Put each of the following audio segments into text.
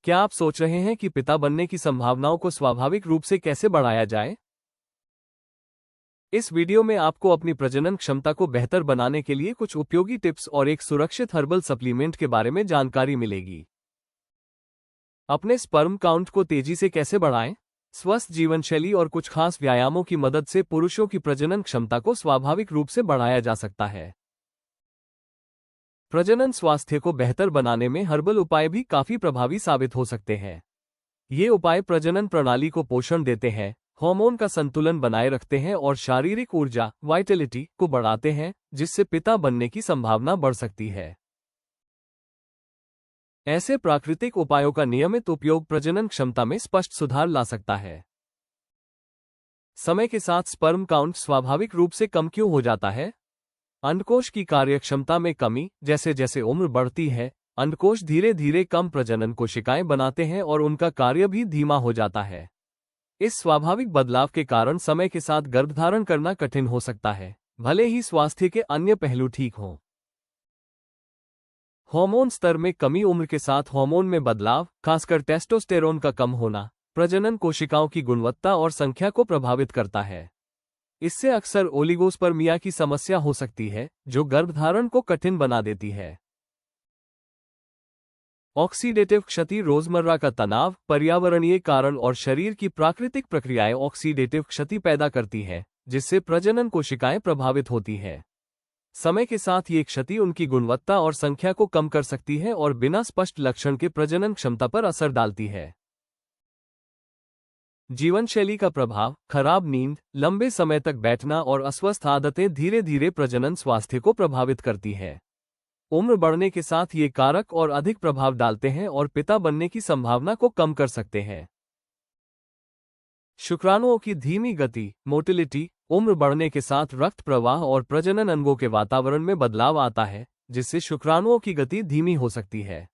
क्या आप सोच रहे हैं कि पिता बनने की संभावनाओं को स्वाभाविक रूप से कैसे बढ़ाया जाए? इस वीडियो में आपको अपनी प्रजनन क्षमता को बेहतर बनाने के लिए कुछ उपयोगी टिप्स और एक सुरक्षित हर्बल सप्लीमेंट के बारे में जानकारी मिलेगी। अपने स्पर्म काउंट को तेजी से कैसे बढ़ाएं? स्वस्थ जीवनशैली और कुछ खास व्यायामों की मदद से पुरुषों की प्रजनन क्षमता को स्वाभाविक रूप से बढ़ाया जा सकता है। प्रजनन स्वास्थ्य को बेहतर बनाने में हर्बल उपाय भी काफी प्रभावी साबित हो सकते हैं। ये उपाय प्रजनन प्रणाली को पोषण देते हैं, हार्मोन का संतुलन बनाए रखते हैं और शारीरिक ऊर्जा वाइटलिटी को बढ़ाते हैं, जिससे पिता बनने की संभावना बढ़ सकती है। ऐसे प्राकृतिक उपायों का नियमित उपयोग प्रजनन क्षमता में स्पष्ट सुधार ला सकता है। समय के साथ स्पर्म काउंट स्वाभाविक रूप से कम क्यों हो जाता है? अंडकोश की कार्यक्षमता में कमी। जैसे जैसे उम्र बढ़ती है, अंडकोश धीरे धीरे कम प्रजनन कोशिकाएं बनाते हैं और उनका कार्य भी धीमा हो जाता है। इस स्वाभाविक बदलाव के कारण समय के साथ गर्भधारण करना कठिन हो सकता है, भले ही स्वास्थ्य के अन्य पहलू ठीक हों। हार्मोन स्तर में कमी। उम्र के साथ हार्मोन में बदलाव, खासकर टेस्टोस्टेरोन का कम होना, प्रजनन कोशिकाओं की गुणवत्ता और संख्या को प्रभावित करता है। इससे अक्सर ओलिगोस्पर्मिया की समस्या हो सकती है, जो गर्भधारण को कठिन बना देती है। ऑक्सीडेटिव क्षति। रोजमर्रा का तनाव, पर्यावरणीय कारण और शरीर की प्राकृतिक प्रक्रियाएं ऑक्सीडेटिव क्षति पैदा करती है, जिससे प्रजनन कोशिकाएं प्रभावित होती है। समय के साथ ये क्षति उनकी गुणवत्ता और संख्या को कम कर सकती है और बिना स्पष्ट लक्षण के प्रजनन क्षमता पर असर डालती है। जीवनशैली का प्रभाव। खराब नींद, लंबे समय तक बैठना और अस्वस्थ आदतें धीरे धीरे प्रजनन स्वास्थ्य को प्रभावित करती है। उम्र बढ़ने के साथ ये कारक और अधिक प्रभाव डालते हैं और पिता बनने की संभावना को कम कर सकते हैं। शुक्राणुओं की धीमी गति मोटिलिटी। उम्र बढ़ने के साथ रक्त प्रवाह और प्रजनन अंगों के वातावरण में बदलाव आता है, जिससे शुक्राणुओं की गति धीमी हो सकती है।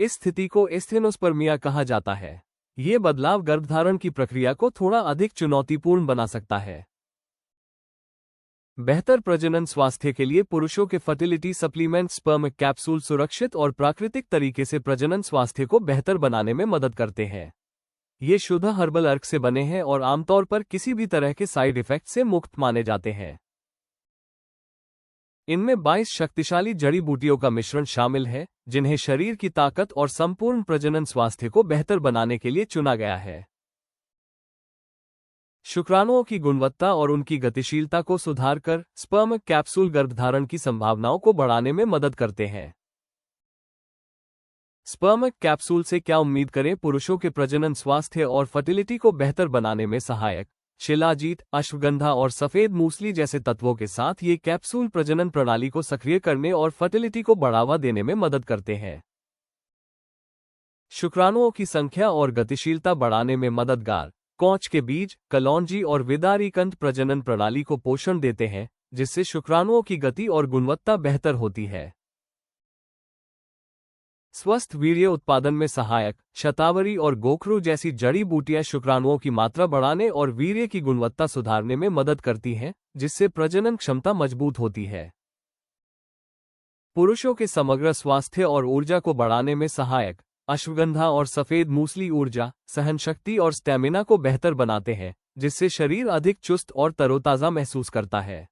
इस स्थिति को एस्थेनोस्पर्मिया कहा जाता है। ये बदलाव गर्भधारण की प्रक्रिया को थोड़ा अधिक चुनौतीपूर्ण बना सकता है। बेहतर प्रजनन स्वास्थ्य के लिए पुरुषों के फर्टिलिटी सप्लीमेंट स्पर्म कैप्सूल सुरक्षित और प्राकृतिक तरीके से प्रजनन स्वास्थ्य को बेहतर बनाने में मदद करते हैं। ये शुद्ध हर्बल अर्क से बने हैं और आमतौर पर किसी भी तरह के साइड इफेक्ट से मुक्त माने जाते हैं। इनमें 22 शक्तिशाली जड़ी बूटियों का मिश्रण शामिल है, जिन्हें शरीर की ताकत और संपूर्ण प्रजनन स्वास्थ्य को बेहतर बनाने के लिए चुना गया है। शुक्राणुओं की गुणवत्ता और उनकी गतिशीलता को सुधार कर स्पर्म कैप्सूल गर्भधारण की संभावनाओं को बढ़ाने में मदद करते हैं। स्पर्म कैप्सूल से क्या उम्मीद करें? पुरुषों के प्रजनन स्वास्थ्य और फर्टिलिटी को बेहतर बनाने में सहायक शिलाजीत, अश्वगंधा और सफेद मूसली जैसे तत्वों के साथ ये कैप्सूल प्रजनन प्रणाली को सक्रिय करने और फर्टिलिटी को बढ़ावा देने में मदद करते हैं। शुक्राणुओं की संख्या और गतिशीलता बढ़ाने में मददगार कौच के बीज, कलौंजी और विदारीकंद प्रजनन प्रणाली को पोषण देते हैं, जिससे शुक्राणुओं की गति और गुणवत्ता बेहतर होती है। स्वस्थ वीर्य उत्पादन में सहायक शतावरी और गोखरू जैसी जड़ी बूटियां शुक्राणुओं की मात्रा बढ़ाने और वीर्य की गुणवत्ता सुधारने में मदद करती हैं, जिससे प्रजनन क्षमता मजबूत होती है। पुरुषों के समग्र स्वास्थ्य और ऊर्जा को बढ़ाने में सहायक अश्वगंधा और सफेद मूसली ऊर्जा, सहनशक्ति और स्टैमिना को बेहतर बनाते हैं, जिससे शरीर अधिक चुस्त और तरोताजा महसूस करता है।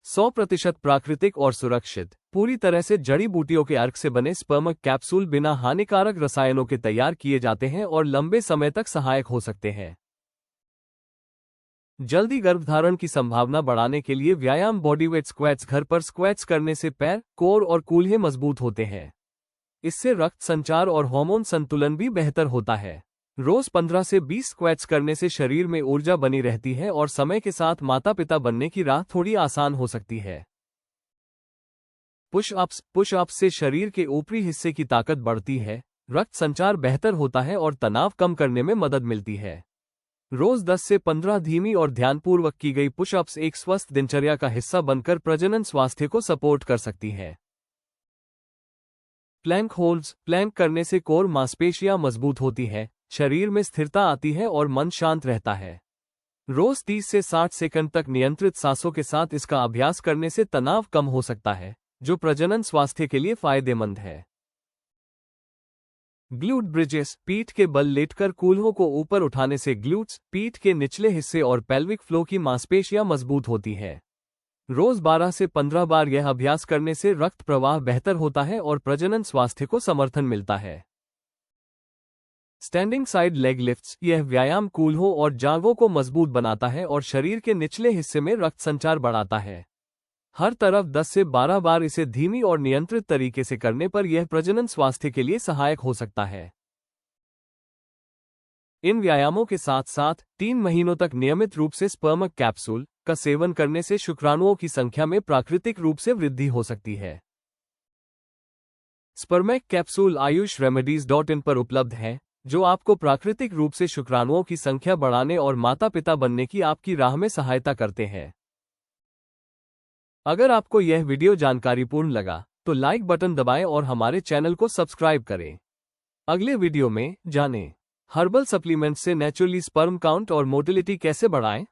100% प्राकृतिक और सुरक्षित, पूरी तरह से जड़ी बूटियों के अर्क से बने स्पर्म कैप्सूल बिना हानिकारक रसायनों के तैयार किए जाते हैं और लंबे समय तक सहायक हो सकते हैं। जल्दी गर्भधारण की संभावना बढ़ाने के लिए व्यायाम बॉडीवेट स्क्वैट्स। घर पर स्क्वैट्स करने से पैर, कोर और कूल्हे मजबूत होते हैं। इससे रक्त संचार और हार्मोन संतुलन भी बेहतर होता है। रोज 15 से 20 स्क्वैट्स करने से शरीर में ऊर्जा बनी रहती है और समय के साथ माता पिता बनने की राह थोड़ी आसान हो सकती है। पुश अप्स से शरीर के ऊपरी हिस्से की ताकत बढ़ती है, रक्त संचार बेहतर होता है और तनाव कम करने में मदद मिलती है। रोज 10 से 15 धीमी और ध्यानपूर्वक की गई पुशअप्स एक स्वस्थ दिनचर्या का हिस्सा बनकर प्रजनन स्वास्थ्य को सपोर्ट कर सकती है। Planck holds. प्लैंक करने से कोर मांसपेशियां मजबूत होती है, शरीर में स्थिरता आती है और मन शांत रहता है। रोज 30 से 60 सेकंड तक नियंत्रित सांसों के साथ इसका अभ्यास करने से तनाव कम हो सकता है, जो प्रजनन स्वास्थ्य के लिए फायदेमंद है। ग्लूट ब्रिजेस, पीठ के बल लेटकर कूल्हों को ऊपर उठाने से ग्लूट्स, पीठ के निचले हिस्से और पेल्विक फ्लो की मांसपेशियां मजबूत होती है। रोज 12 से 15 बार यह अभ्यास करने से रक्त प्रवाह बेहतर होता है और प्रजनन स्वास्थ्य को समर्थन मिलता है। स्टैंडिंग साइड लेग लिफ्ट्स, यह व्यायाम कूल्हों और जांघों को मजबूत बनाता है और शरीर के निचले हिस्से में रक्त संचार बढ़ाता है। हर तरफ 10 से 12 बार इसे धीमी और नियंत्रित तरीके से करने पर यह प्रजनन स्वास्थ्य के लिए सहायक हो सकता है। इन व्यायामों के साथ साथ 3 महीनों तक नियमित रूप से स्पर्म कैप्सूल का सेवन करने से शुक्राणुओं की संख्या में प्राकृतिक रूप से वृद्धि हो सकती है। स्पर्मेक कैप्सूल ayushremedies.in पर उपलब्ध है, जो आपको प्राकृतिक रूप से शुक्राणुओं की संख्या बढ़ाने और माता पिता बनने की आपकी राह में सहायता करते हैं। अगर आपको यह वीडियो जानकारीपूर्ण लगा तो लाइक बटन दबाएं और हमारे चैनल को सब्सक्राइब करें। अगले वीडियो में जानें हर्बल सप्लीमेंट से नेचुरली स्पर्म काउंट और मोटिलिटी कैसे बढ़ाएं।